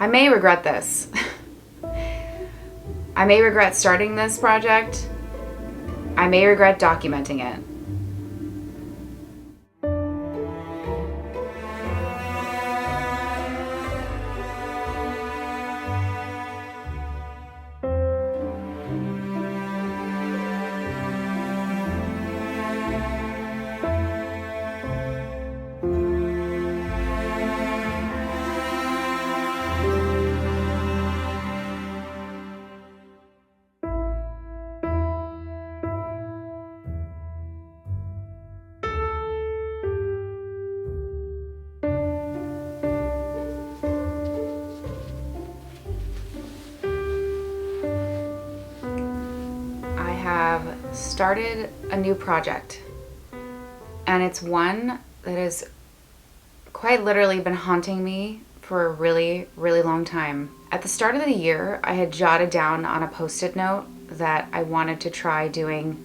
I may regret this. I may regret starting this project. I may regret documenting it. Have started a new project, and it's one that has quite literally been haunting me for a really, really long time. At the start of the year, I had jotted down on a post-it note that I wanted to try doing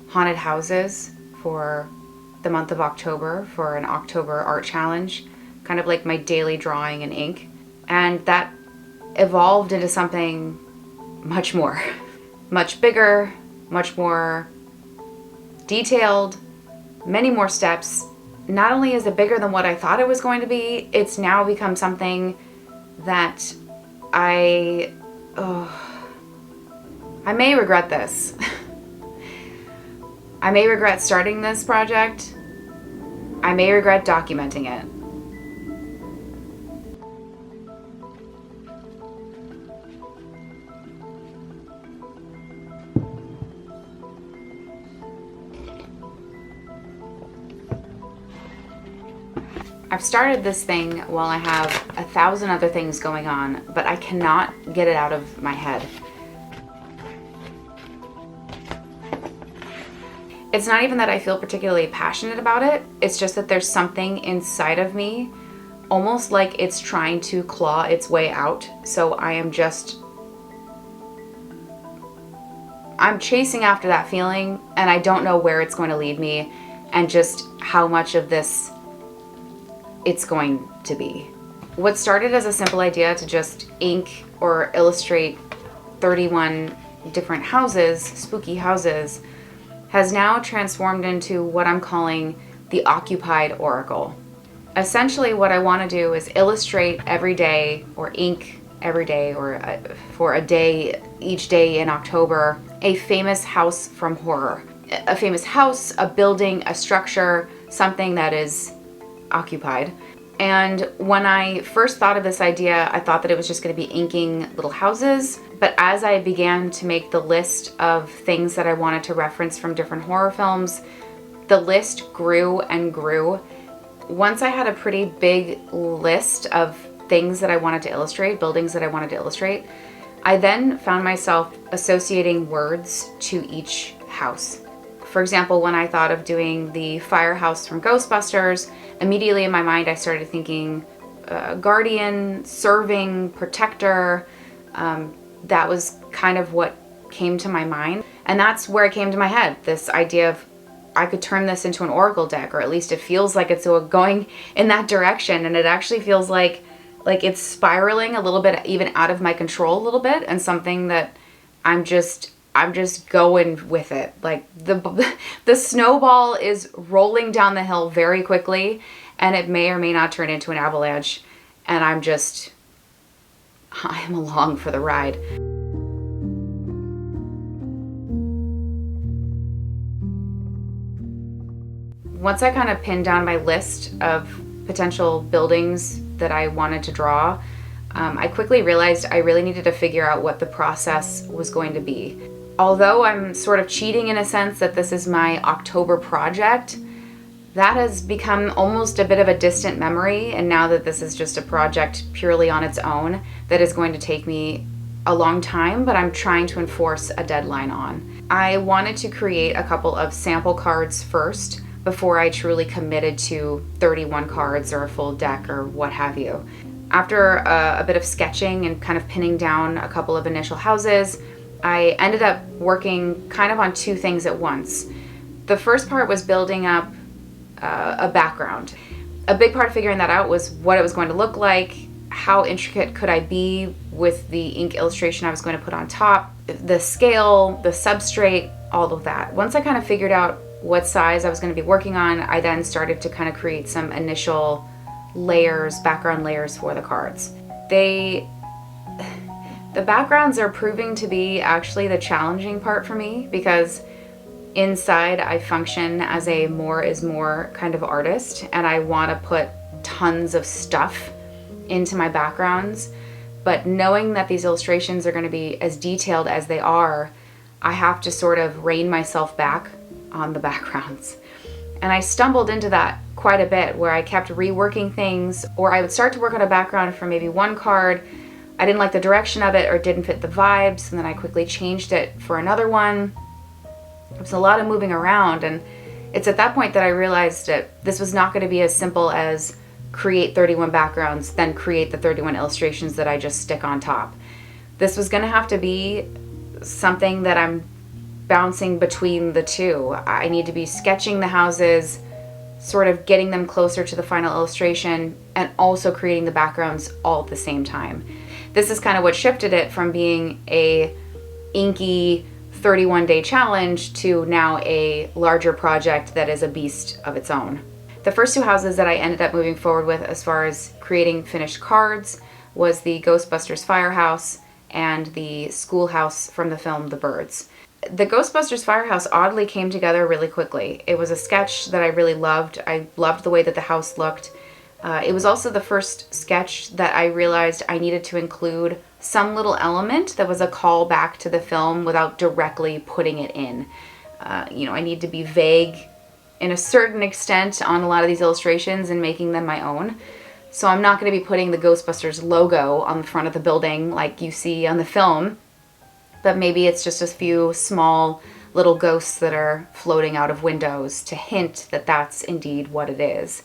haunted houses for the month of October for an October art challenge, kind of like my daily drawing in ink. And that evolved into something much more, much bigger, much more detailed, many more steps. Not only is it bigger than what I thought it was going to be, it's now become something that I may regret this. I may regret starting this project. I may regret documenting it. I've started this thing while I have 1,000 other things going on, but I cannot get it out of my head. It's not even that I feel particularly passionate about it, it's just that there's something inside of me, almost like it's trying to claw its way out. So I'm chasing after that feeling, and I don't know where it's going to lead me, and just how much of this it's going to be. What started as a simple idea to just ink or illustrate 31 different houses, spooky houses, has now transformed into what I'm calling the Occupied Oracle. Essentially what I want to do is illustrate every day, or ink every day, or for a day, each day in October, a famous house from horror. A famous house, a building, a structure, something that is occupied. And when I first thought of this idea, I thought that it was just going to be inking little houses. But as I began to make the list of things that I wanted to reference from different horror films, the list grew and grew. Once I had a pretty big list of things that I wanted to illustrate, buildings that I wanted to illustrate, I then found myself associating words to each house. For example, when I thought of doing the firehouse from Ghostbusters, immediately in my mind I started thinking guardian, serving, protector. That was kind of what came to my mind. And that's where it came to my head, this idea of I could turn this into an oracle deck, or at least it feels like it's going in that direction. And it actually feels like it's spiraling a little bit, even out of my control a little bit, and something that I'm just going with it. Like the snowball is rolling down the hill very quickly, and it may or may not turn into an avalanche, and I am along for the ride. Once I kind of pinned down my list of potential buildings that I wanted to draw, I quickly realized I really needed to figure out what the process was going to be. Although I'm sort of cheating in a sense that this is my October project, that has become almost a bit of a distant memory, and now that this is just a project purely on its own that is going to take me a long time, but I'm trying to enforce a deadline on. I wanted to create a couple of sample cards first before I truly committed to 31 cards or a full deck or what have you. After a bit of sketching and kind of pinning down a couple of initial houses, I ended up working kind of on two things at once. The first part was building up a background. A big part of figuring that out was what it was going to look like, how intricate could I be with the ink illustration I was going to put on top, the scale, the substrate, all of that. Once I kind of figured out what size I was going to be working on, I then started to kind of create some initial layers, background layers for the cards. The backgrounds are proving to be actually the challenging part for me, because inside I function as a more is more kind of artist, and I want to put tons of stuff into my backgrounds. But knowing that these illustrations are going to be as detailed as they are, I have to sort of rein myself back on the backgrounds. And I stumbled into that quite a bit, where I kept reworking things, or I would start to work on a background for maybe one card. I didn't like the direction of it or didn't fit the vibes, and then I quickly changed it for another one. It was a lot of moving around, and it's at that point that I realized that this was not going to be as simple as create 31 backgrounds, then create the 31 illustrations that I just stick on top. This was going to have to be something that I'm bouncing between the two. I need to be sketching the houses, sort of getting them closer to the final illustration, and also creating the backgrounds all at the same time. This is kind of what shifted it from being a inky 31-day challenge to now a larger project that is a beast of its own. The first two houses that I ended up moving forward with as far as creating finished cards was the Ghostbusters Firehouse and the Schoolhouse from the film The Birds. The Ghostbusters Firehouse oddly came together really quickly. It was a sketch that I really loved. I loved the way that the house looked. It was also the first sketch that I realized I needed to include some little element that was a call back to the film without directly putting it in. I need to be vague in a certain extent on a lot of these illustrations and making them my own. So I'm not going to be putting the Ghostbusters logo on the front of the building like you see on the film, but maybe it's just a few small little ghosts that are floating out of windows to hint that that's indeed what it is.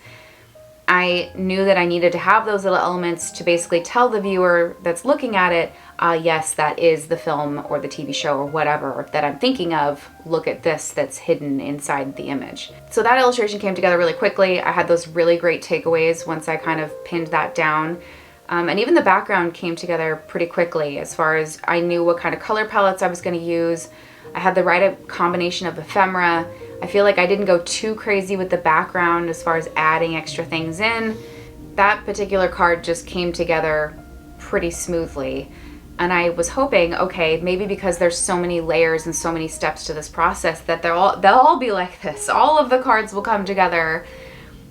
I knew that I needed to have those little elements to basically tell the viewer that's looking at it, yes, that is the film or the TV show or whatever that I'm thinking of. Look at this that's hidden inside the image. So that illustration came together really quickly. I had those really great takeaways once I kind of pinned that down. And even the background came together pretty quickly, as far as I knew what kind of color palettes I was going to use. I had the right combination of ephemera. I feel like I didn't go too crazy with the background as far as adding extra things in. That particular card just came together pretty smoothly. And I was hoping, okay, maybe because there's so many layers and so many steps to this process that they'll all be like this. All of the cards will come together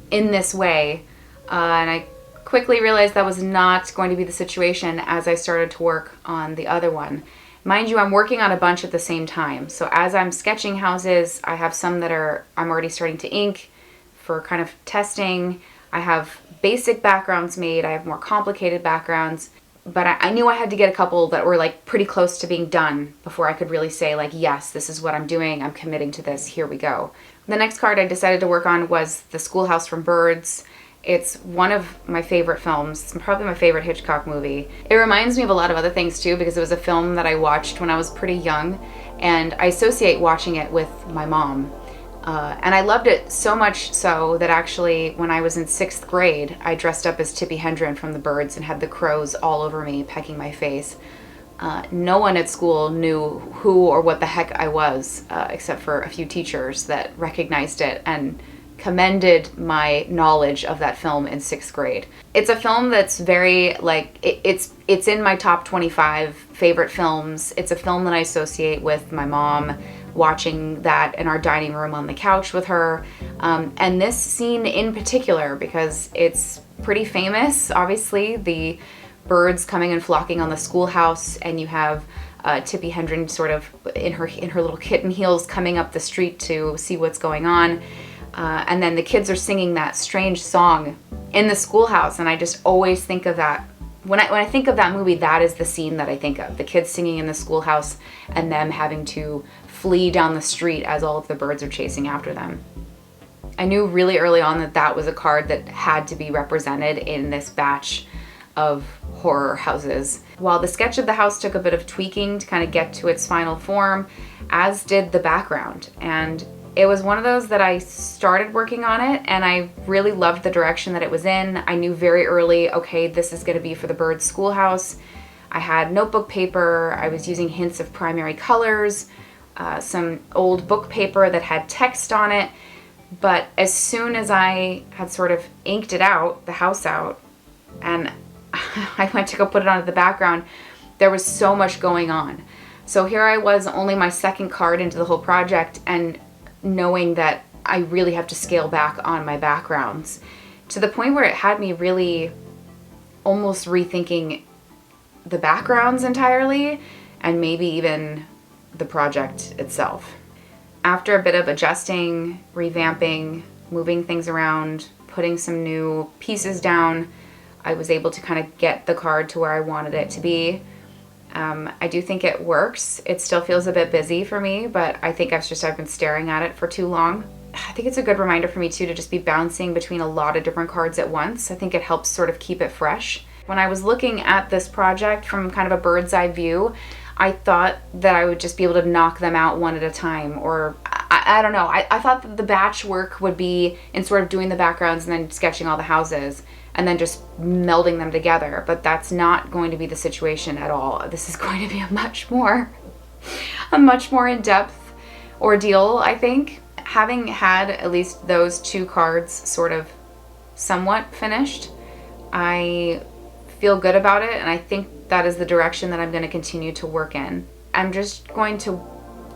in this way. And I quickly realized that was not going to be the situation as I started to work on the other one. Mind you, I'm working on a bunch at the same time. So as I'm sketching houses, I have some that I'm already starting to ink for kind of testing. I have basic backgrounds made. I have more complicated backgrounds. But I knew I had to get a couple that were like pretty close to being done before I could really say like, yes, this is what I'm doing. I'm committing to this. Here we go. The next card I decided to work on was the Schoolhouse from Birds. It's one of my favorite films. It's probably my favorite Hitchcock movie. It reminds me of a lot of other things too, because it was a film that I watched when I was pretty young, and I associate watching it with my mom. And I loved it so much so that actually when I was in 6th grade, I dressed up as Tippi Hedren from The Birds and had the crows all over me pecking my face. No one at school knew who or what the heck I was, except for a few teachers that recognized it and commended my knowledge of that film in 6th grade. It's a film that's very, like, it's in my top 25 favorite films. It's a film that I associate with my mom, watching that in our dining room on the couch with her. And this scene in particular, because it's pretty famous, obviously, the birds coming and flocking on the schoolhouse, and you have Tippi Hedren sort of in her little kitten heels coming up the street to see what's going on. And then the kids are singing that strange song in the schoolhouse, and I just always think of that. When I think of that movie, that is the scene that I think of. The kids singing in the schoolhouse and them having to flee down the street as all of the birds are chasing after them. I knew really early on that that was a card that had to be represented in this batch of horror houses. While the sketch of the house took a bit of tweaking to kind of get to its final form, as did the background. And It was one of those that I started working on it and I really loved the direction that it was in. I knew very early, okay, this is gonna be for the birds' schoolhouse. I had notebook paper, I was using hints of primary colors, some old book paper that had text on it. But as soon as I had sort of inked it out, the house out, and I went to go put it onto the background, there was so much going on. So here I was, only my second card into the whole project, and knowing that I really have to scale back on my backgrounds to the point where it had me really almost rethinking the backgrounds entirely and maybe even the project itself. After a bit of adjusting, revamping, moving things around, putting some new pieces down, I was able to kind of get the card to where I wanted it to be. I do think it works. It still feels a bit busy for me, but I think I've been staring at it for too long. I think it's a good reminder for me too to just be bouncing between a lot of different cards at once. I think it helps sort of keep it fresh. When I was looking at this project from kind of a bird's eye view, I thought that I would just be able to knock them out one at a time, or I don't know. I thought that the batch work would be in sort of doing the backgrounds and then sketching all the houses and then just melding them together, but that's not going to be the situation at all. This is going to be a much more in-depth ordeal, I think. Having had at least those two cards sort of somewhat finished, I feel good about it, and I think that is the direction that I'm going to continue to work in. I'm just going to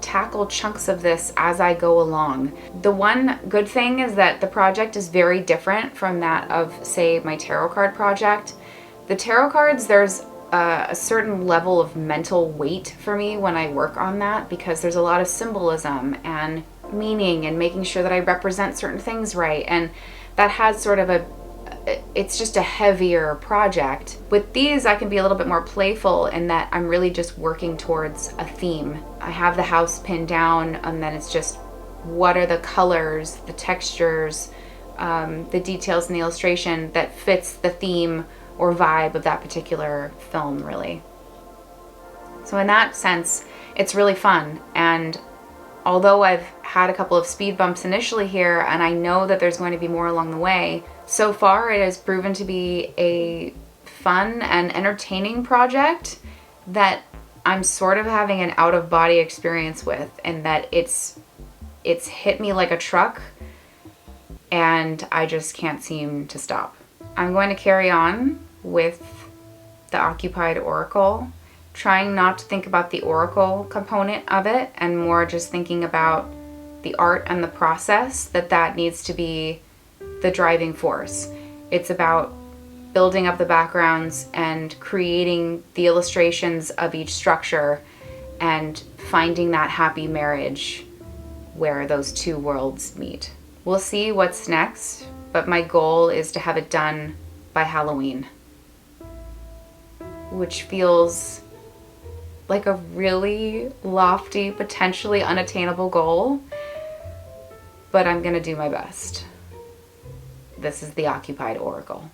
tackle chunks of this as I go along. The one good thing is that the project is very different from that of, say, my tarot card project. The tarot cards, there's a certain level of mental weight for me when I work on that, because there's a lot of symbolism and meaning and making sure that I represent certain things right, and that has sort of it's just a heavier project. With these, I can be a little bit more playful in that I'm really just working towards a theme. I have the house pinned down, and then it's just what are the colors, the textures, the details in the illustration that fits the theme or vibe of that particular film, really. So in that sense, it's really fun. And although I've had a couple of speed bumps initially here, and I know that there's going to be more along the way, so far it has proven to be a fun and entertaining project that I'm sort of having an out-of-body experience with, and that it's hit me like a truck and I just can't seem to stop. I'm going to carry on with the Occupied Oracle, trying not to think about the oracle component of it and more just thinking about the art and the process that needs to be the driving force. It's about building up the backgrounds and creating the illustrations of each structure and finding that happy marriage where those two worlds meet. We'll see what's next, but my goal is to have it done by Halloween, which feels like a really lofty, potentially unattainable goal, but I'm gonna do my best. This is the Occupied Oracle.